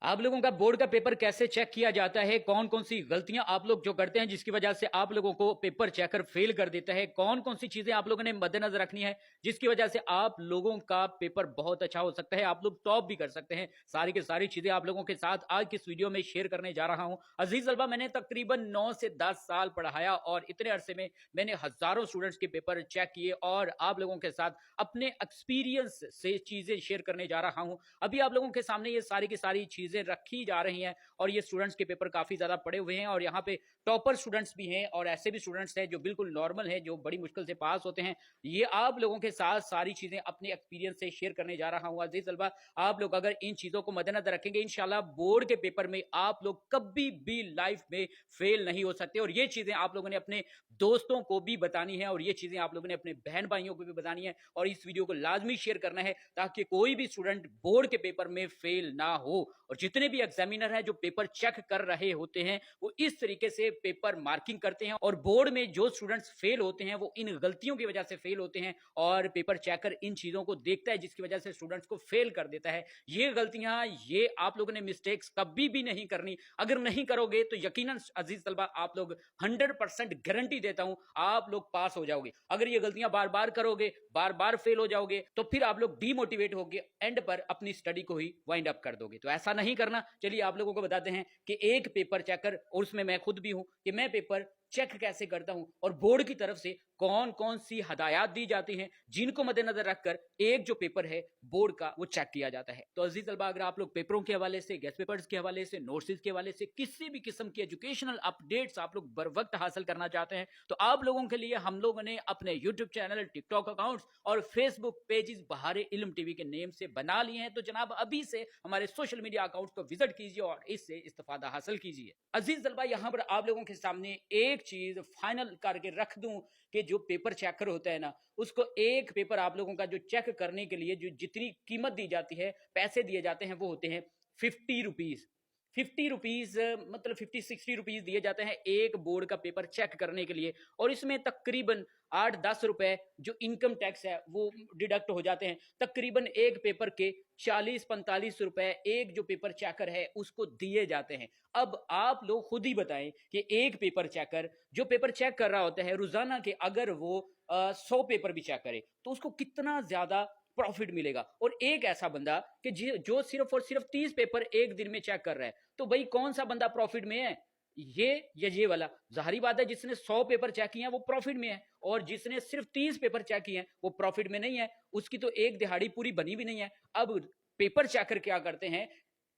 आप लोगों का बोर्ड का पेपर कैसे चेक किया जाता है, कौन कौन सी गलतियां आप लोग जो करते हैं जिसकी वजह से आप लोगों को पेपर चेकर फेल कर देता है, कौन कौन सी चीजें आप लोगों ने मद्देनजर रखनी है जिसकी वजह से आप लोगों का पेपर बहुत अच्छा हो सकता है, आप लोग टॉप भी कर सकते हैं। सारी की सारी चीजें आप लोगों के साथ आज की इस वीडियो में शेयर करने जा रहा हूं। अजीज तलबा, मैंने तकरीबन 9 से 10 साल पढ़ाया और इतने अरसे में मैंने हजारों स्टूडेंट्स के पेपर चेक किए और आप लोगों के साथ अपने एक्सपीरियंस से चीजें शेयर करने जा रहा हूं। अभी आप लोगों के सामने ये सारी की सारी चीजें रखी जा रही हैं और ये स्टूडेंट्स के पेपर काफी ज्यादा पड़े हुए हैं और यहाँ पे टॉपर स्टूडेंट्स भी हैं और ऐसे भी स्टूडेंट्स हैं जो बिल्कुल नॉर्मल हैं, जो बड़ी मुश्किल से पास होते हैं। ये आप लोगों के साथ सारी चीजें अपने एक्सपीरियंस से शेयर करने जा रहा हूं। अजीज तलबा, आप लोग अगर इन चीजों को मद्देनजर रखेंगे, इंशाल्लाह बोर्ड के पेपर में आप लोग कभी भी लाइफ में फेल नहीं हो सकते। और ये चीजें आप लोगों ने अपने दोस्तों को भी बतानी है और ये चीजें आप लोगों ने अपने बहन भाइयों को भी बतानी है और इस वीडियो को लाजमी शेयर करना है ताकि कोई भी स्टूडेंट बोर्ड के पेपर में फेल ना हो। और जितने भी एग्जामिनर हैं जो पेपर चेक कर रहे होते हैं वो इस तरीके से पेपर मार्किंग करते हैं और बोर्ड में जो स्टूडेंट्स फेल होते हैं वो इन गलतियों की वजह से फेल होते हैं और पेपर चेकर इन चीजों को देखता है जिसकी वजह से स्टूडेंट्स को फेल कर देता है। ये गलतियां, ये आप लोगों ने मिस्टेक्स कभी भी नहीं करनी। अगर नहीं करोगे तो यकीनन अजीज तलबा आप लोग 100% गारंटी देता हूं आप लोग पास हो जाओगे। अगर ये गलतियां बार बार करोगे, बार बार फेल हो जाओगे तो फिर आप लोग डीमोटिवेट होगे, एंड पर अपनी स्टडी को ही वाइंड अप कर दोगे। तो ऐसा नहीं करना। चलिए आप लोगों को बताते हैं कि एक पेपर चेकर, और उसमें मैं खुद भी हूं, कि मैं पेपर चेक कैसे करता हूं और बोर्ड की तरफ से कौन कौन सी हदायत दी जाती हैं जिनको मद्देनजर रखकर एक जो पेपर है बोर्ड का वो चेक किया जाता है। तो अजीज तलबा, अगर आप लोग पेपरों के हवाले से, गेस्ट पेपर्स के हवाले से, नोट्स के हवाले से किसी भी किस्म की एजुकेशनल अपडेट्स आप लोग बर वक्त हासिल करना चाहते हैं तो आप लोगों के लिए हम लोगों ने अपने यूट्यूब चैनल, टिकटॉक अकाउंट्स और फेसबुक पेजेस बहारे इल्म टीवी के नेम से बना लिए हैं। तो जनाब अभी से हमारे सोशल मीडिया अकाउंट्स को विजिट कीजिए और इससे इस्तेफादा हासिल कीजिए। अजीज तलबा, यहां पर आप लोगों के सामने एक चीज फाइनल करके रख दूं कि जो पेपर चेकर होता है ना, उसको एक पेपर आप लोगों का जो चेक करने के लिए जो जितनी कीमत दी जाती है, पैसे दिए जाते हैं, वो होते हैं 50 रुपीज। 50 रुपीज मतलब 50-60 रुपीज दिए जाते हैं एक बोर्ड का पेपर चेक करने के लिए। और इसमें तकरीबन 8-10 रुपए जो इनकम टैक्स है वो डिडक्ट हो जाते हैं। तकरीबन एक पेपर के 40-45 रुपए एक जो पेपर चेकर है उसको दिए जाते हैं। अब आप लोग खुद ही बताएं कि एक पेपर चेकर जो पेपर चेक कर रहा होता है रोजाना के, अगर वो 100 पेपर भी चेक करे तो उसको कितना ज्यादा प्रॉफिट मिलेगा। और एक ऐसा बंदा कि जो सिर्फ और सिर्फ 30 पेपर एक दिन में चेक कर रहा है, तो भाई कौन सा बंदा प्रॉफिट में है, ये या ये वाला? जाहिर बात है जिसने 100 पेपर चेक किए हैं वो प्रॉफिट में है और जिसने सिर्फ 30 पेपर चेक किए हैं वो प्रॉफिट में नहीं है। उसकी तो एक दिहाड़ी पूरी बनी भी नहीं है। अब पेपर चेकर क्या करते हैं,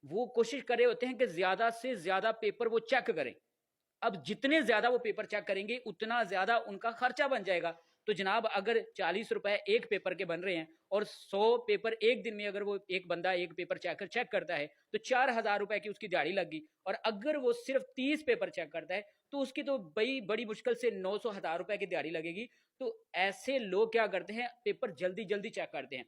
वो कोशिश कर रहे होते हैं कि ज्यादा से ज्यादा पेपर वो चेक करें। अब जितने ज्यादा वो पेपर चेक करेंगे उतना ज्यादा उनका खर्चा बन जाएगा। तो जनाब अगर 40 रुपए एक पेपर के बन रहे हैं और 100 पेपर एक दिन में अगर वो एक बंदा एक पेपर चेक करता है तो 4,000 रुपए की उसकी दिहाड़ी लगी। और अगर वो सिर्फ 30 पेपर चेक करता है तो उसकी तो बड़ी बड़ी मुश्किल से 900 1000 रुपए की दिहाड़ी लगेगी। तो ऐसे लोग क्या करते हैं, पेपर जल्दी जल्दी चेक करते हैं।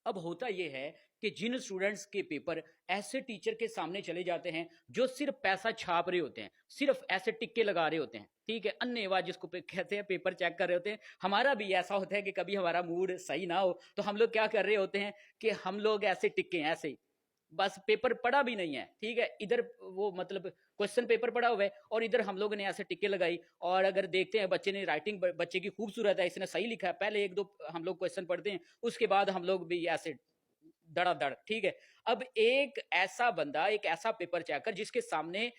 अब होता यह है कि जिन स्टूडेंट्स के पेपर ऐसे टीचर के सामने चले जाते हैं जो सिर्फ पैसा छाप रहे होते हैं, सिर्फ ऐसे टिक्के लगा रहे होते हैं, ठीक है, अन्नेवा जिसको कहते हैं, पेपर चेक कर रहे होते हैं। हमारा भी ऐसा होता है कि कभी हमारा मूड सही ना हो तो हम लोग क्या कर रहे होते हैं कि हम लोग ऐसे टिक्के ऐसे ही, बस पेपर पढ़ा भी नहीं है, ठीक है, इधर वो मतलब क्वेश्चन पेपर पड़ा हुआ है और इधर हम लोगों ने ऐसे टिक्के लगाई। और अगर देखते हैं बच्चे ने राइटिंग, बच्चे की खूबसूरत है, इसने सही लिखा है, पहले एक दो हम लोग क्वेश्चन पढ़ते हैं, उसके बाद हम लोग भी ऐसे धड़ाधड़, ठीक है। अब एक ऐसा बंदा, एक ऐसा पेपर चेकर जिसके सामने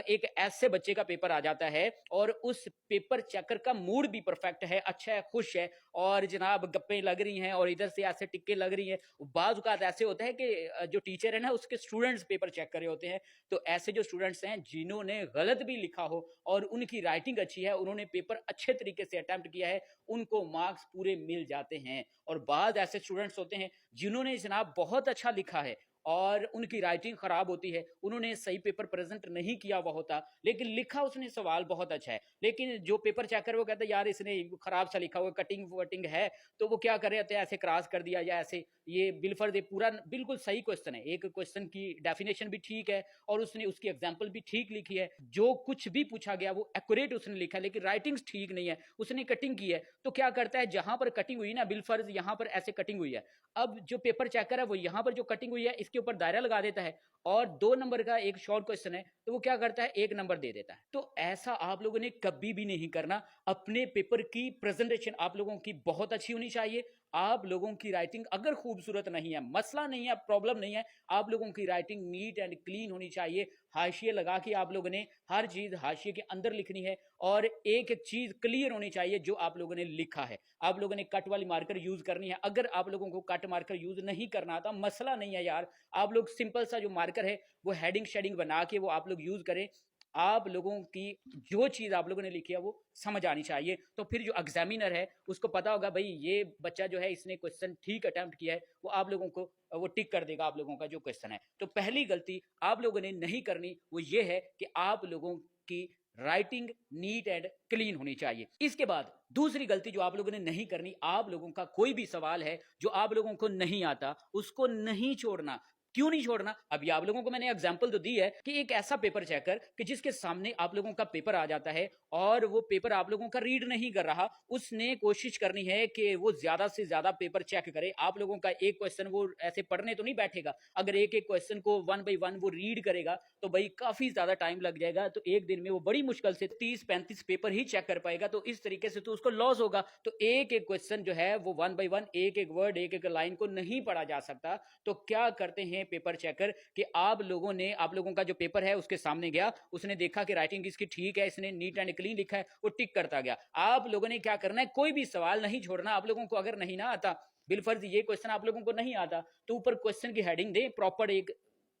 एक ऐसे बच्चे का पेपर आ जाता है और उस पेपर चेकर का मूड भी परफेक्ट है, अच्छा है, खुश है और जनाब गप्पे लग रही हैं और इधर से ऐसे टिक्के लग रही हैं। बाज़ औक़ात ऐसे होता है कि जो टीचर है ना उसके स्टूडेंट्स पेपर चेक कर रहे होते हैं। तो ऐसे जो स्टूडेंट्स हैं जिन्होंने गलत भी लिखा हो और उनकी राइटिंग अच्छी है, उन्होंने पेपर अच्छे तरीके से अटेम्प्ट किया है, उनको मार्क्स पूरे मिल जाते हैं। और बाद ऐसे स्टूडेंट्स होते हैं जिन्होंने जनाब बहुत अच्छा लिखा है और उनकी राइटिंग खराब होती है, उन्होंने सही पेपर प्रेजेंट नहीं किया हुआ होता, लेकिन लिखा उसने सवाल बहुत अच्छा है। लेकिन जो पेपर चेकर वो कहता है यार इसने खराब सा लिखा हुआ, कटिंग वटिंग है, तो वो क्या कर रहे होते हैं, ऐसे क्रॉस कर दिया या ऐसे, ये बिलफर्ज पूरा बिल्कुल सही क्वेश्चन है, एक क्वेश्चन की डेफिनेशन भी ठीक है और उसने उसकी एग्जाम्पल भी ठीक लिखी है, जो कुछ भी पूछा गया वो एक्यूरेट उसने लिखा है, लेकिन राइटिंग ठीक नहीं है, उसने कटिंग की है। तो क्या करता है, जहां पर कटिंग हुई ना, बिलफर्ज यहां पर ऐसे कटिंग हुई है, अब जो पेपर चेकर है वो यहां पर जो कटिंग हुई है इसके उसके ऊपर दायरा लगा देता है और 2 नंबर का एक शॉर्ट क्वेश्चन है, तो वो क्या करता है 1 नंबर दे देता है। तो ऐसा आप लोगों ने कभी भी नहीं करना। अपने पेपर की प्रेज़ेंटेशन आप लोगों की बहुत अच्छी होनी चाहिए। आप लोगों की राइटिंग अगर खूबसूरत नहीं है, मसला नहीं है, प्रॉब्लम नहीं है, आप लोगों की राइटिंग नीट एंड क्लीन होनी चाहिए। हाशिए लगा के आप लोगों ने हर चीज़ हाशिए के अंदर लिखनी है और एक-एक चीज़ क्लियर होनी चाहिए जो आप लोगों ने लिखा है। आप लोगों ने कट वाली मार्कर यूज़ करनी है। अगर आप लोगों को कट मार्कर यूज़ नहीं करना आता, मसला नहीं है यार। आप लोग सिंपल सा जो मार्कर है, वो हेडिंग-शेडिंग बना के वो आप लोग यूज़ करें। आप लोगों की जो चीज़ आप लोगों ने लिखी है वो समझ आनी चाहिए। तो फिर जो एग्ज़ामिनर है उसको पता होगा भई ये बच्चा जो है इसने क्वेश्चन ठीक अटेम्प्ट किया है, वो आप लोगों को वो टिक कर देगा आप लोगों का जो क्वेश्चन है। तो पहली गलती आप लोगों ने नहीं करनी वो ये है कि आप लोगों की राइटिंग नीट एंड क्लीन होनी चाहिए। इसके बाद दूसरी गलती जो आप लोगों ने नहीं करनी, आप लोगों का कोई भी सवाल है जो आप लोगों को नहीं आता, उसको नहीं छोड़ना। क्यों नहीं छोड़ना? अभी आप लोगों को मैंने एग्जांपल तो दी है कि एक ऐसा पेपर चेकर कि जिसके सामने आप लोगों का पेपर आ जाता है और वो पेपर आप लोगों का रीड नहीं कर रहा, उसने कोशिश करनी है कि वो ज्यादा से ज्यादा पेपर चेक करे। आप लोगों का एक क्वेश्चन वो ऐसे पढ़ने तो नहीं बैठेगा। अगर एक एक क्वेश्चन को 1 बाय 1 वो रीड करेगा तो भाई काफी ज्यादा टाइम लग जाएगा। तो एक दिन में वो बड़ी मुश्किल से 30-35 पेपर ही चेक कर पाएगा। तो इस तरीके से तो उसको लॉस होगा। तो एक एक क्वेश्चन जो है वो 1 बाय 1 एक एक वर्ड एक एक लाइन को नहीं पढ़ा जा सकता। तो क्या करते हैं पेपर चेकर कि आप लोगों का जो पेपर है उसके सामने गया, उसने देखा कि राइटिंग इसकी ठीक है, इसने नीट एंड क्लीन लिखा है, वो टिक करता गया। आप लोगों ने क्या करना है, कोई भी सवाल नहीं छोड़ना। आप लोगों को अगर नहीं ना आता, बिलफर्ज ये क्वेश्चन आप लोगों को नहीं आता, तो ऊपर क्वेश्चन की हेडिंग दें प्रॉपर एक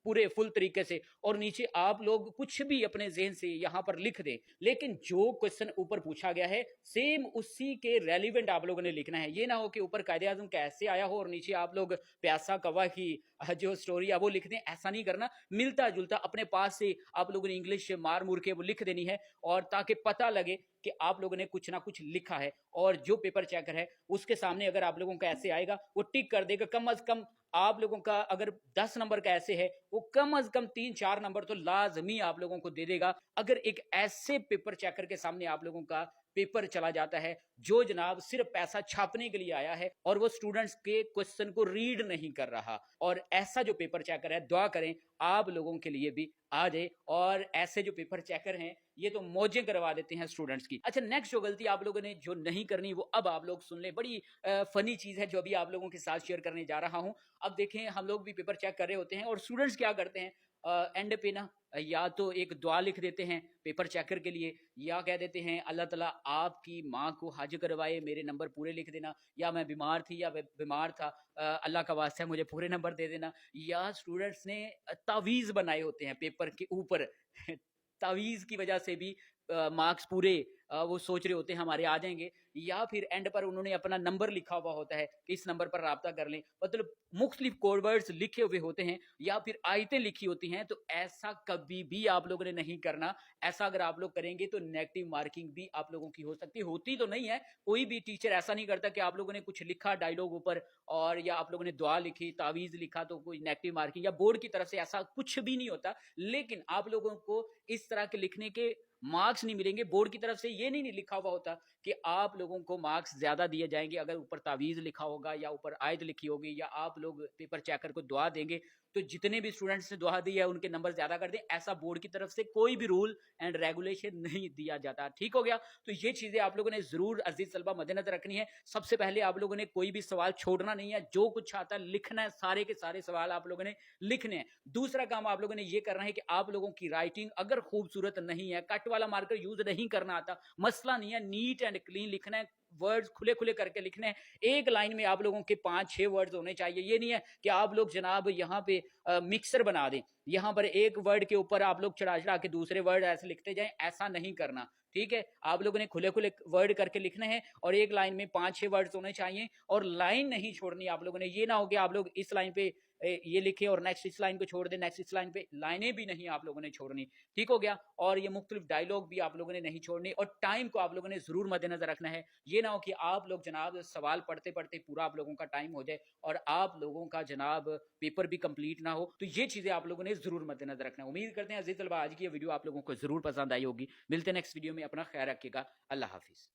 पूरे फुल तरीके से और नीचे आप लोग कुछ भी अपने ज़हन से यहाँ पर लिख दें। लेकिन जो क्वेश्चन ऊपर पूछा गया है सेम उसी के रेलिवेंट आप लोगों ने लिखना है। ये ना हो कि ऊपर कायदे आज़म कैसे आया हो और नीचे आप लोग प्यासा कौवा की जो स्टोरी है वो लिख दें। ऐसा नहीं करना। मिलता-जुलता अपने पास से आप लोगों ने इंग्लिश मार-मुर के वो लिख देनी है और ताकि पता लगे कि आप लोगों ने कुछ ना कुछ लिखा है। और जो पेपर चेकर है उसके सामने अगर आप लोगों का ऐसे आएगा, वो टिक कर देगा। कम अज़ कम आप लोगों का अगर 10 नंबर का ऐसे है, वो कम अज़ कम 3-4 नंबर तो लाज़मी आप लोगों को दे देगा। अगर एक ऐसे पेपर चेकर के सामने आप लोगों का पेपर चला जाता है, जो जनाब सिर्फ़ पैसा छापने के लिए आया है और वो स्टूडेंट्स के क्वेश्चन को रीड नहीं कर रहा, और ऐसा जो पेपर चेकर है, दुआ करें आप लोगों के लिए भी आ जाए। और ऐसे जो पेपर चेकर हैं, ये तो मौजें करवा देते हैं स्टूडेंट्स की। अच्छा, नेक्स्ट जो गलती आप लोगों ने जो नहीं करनी, वो अब आप लोग सुन लें। बड़ी फ़नी चीज़ है जो अभी आप लोगों के साथ शेयर करने जा रहा हूँ। अब देखें, हम लोग भी पेपर चेक कर रहे होते हैं और स्टूडेंट्स क्या करते हैं, एंड पे ना या तो एक दुआ लिख देते हैं पेपर चेकर के लिए, या कह देते हैं अल्लाह ताला आपकी माँ को हज करवाए, मेरे नंबर पूरे लिख देना, या मैं बीमार थी या बीमार था, अल्लाह का वास्ता है मुझे पूरे नंबर दे देना। या स्टूडेंट्स ने तावीज़ बनाए होते हैं पेपर के ऊपर तावीज़ की वजह से भी मार्क्स पूरे वो सोच रहे होते हैं हमारे आ जाएँगे, या फिर एंड पर उन्होंने अपना नंबर लिखा हुआ होता है कि इस नंबर पर राब्ता कर लें। मतलब मुख्तलिफ कोड वर्ड्स लिखे हुए होते हैं या फिर आयतें लिखी होती हैं। तो ऐसा कभी भी आप लोगों ने नहीं करना। ऐसा अगर आप लोग करेंगे तो नेगेटिव मार्किंग भी आप लोगों की हो सकती है। होती तो नहीं है, कोई भी टीचर ऐसा नहीं करता कि आप लोगों ने कुछ लिखा डायलॉग ऊपर और या आप लोगों ने दुआ लिखी, तावीज़ लिखा तो कोई नेगेटिव मार्किंग, या बोर्ड की तरफ से ऐसा कुछ भी नहीं होता। लेकिन आप लोगों को इस तरह के लिखने के मार्क्स नहीं मिलेंगे। बोर्ड की तरफ से ये नहीं लिखा हुआ होता कि आप लोगों को मार्क्स ज़्यादा दिए जाएँगे अगर ऊपर तावीज़ लिखा होगा या ऊपर आयत लिखी होगी या आप लोग पेपर चेकर को दुआ देंगे, तो जितने भी स्टूडेंट्स ने दुआ दी है उनके नंबर ज़्यादा कर दें। ऐसा बोर्ड की तरफ से कोई भी रूल एंड रेगुलेशन नहीं दिया जाता। ठीक हो गया? तो ये चीज़ें आप लोगों ने ज़रूर अज़ीज़ तलबा मद्देनज़र रखनी है। सबसे पहले आप लोगों ने कोई भी सवाल छोड़ना नहीं है। जो कुछ आता है लिखना है, सारे के सारे सवाल आप लोगों ने लिखने हैं। दूसरा काम आप लोगों ने ये करना है कि आप लोगों की राइटिंग अगर खूबसूरत नहीं है, कट वाला मार्कर यूज़ नहीं करना आता, मसला नहीं है, नीट एंड क्लीन लिखना है, वर्ड्स खुले-खुले करके लिखने हैं। एक लाइन में आप लोगों के 5-6 वर्ड्स होने चाहिए। ये नहीं है कि आप लोग जनाब यहाँ पे मिक्सर बना दें। यहाँ पर एक वर्ड के ऊपर आप लोग चढ़ा-चढ़ा के दूसरे वर्ड ऐसे लिखते जाएँ, ऐसा नहीं करना। ठीक है? आप लोगों ने खुले-खुले वर्ड करके लिखने हैं और एक लाइन में 5-6 वर्ड्स होने चाहिए और लाइन नहीं छोड़नी आप लोगों ने। ये ना हो कि आप लोग इस लाइन पे ये लिखे और नेक्स्ट इस लाइन को छोड़ दें, नेक्स्ट इस लाइन पे, लाइनें भी नहीं आप लोगों ने छोड़नी। ठीक हो गया? और ये मुख्तलिफ डायलॉग भी आप लोगों ने नहीं छोड़ने और टाइम को आप लोगों ने ज़रूर मद्देनज़र रखना है। ये ना हो कि आप लोग जनाब सवाल पढ़ते-पढ़ते पूरा आप लोगों का टाइम हो जाए और आप लोगों का जनाब पेपर भी कंप्लीट ना हो। तो ये चीज़ें आप लोगों ने ज़रूर मद्देनज़र रखना है। उम्मीद करते हैं अज़ीज़ तलबा आज की ये वीडियो आप लोगों को ज़रूर पसंद आई होगी। मिलते हैं नेक्स्ट वीडियो में, अपना ख़्याल रखिएगा। अल्लाह हाफ़िज़।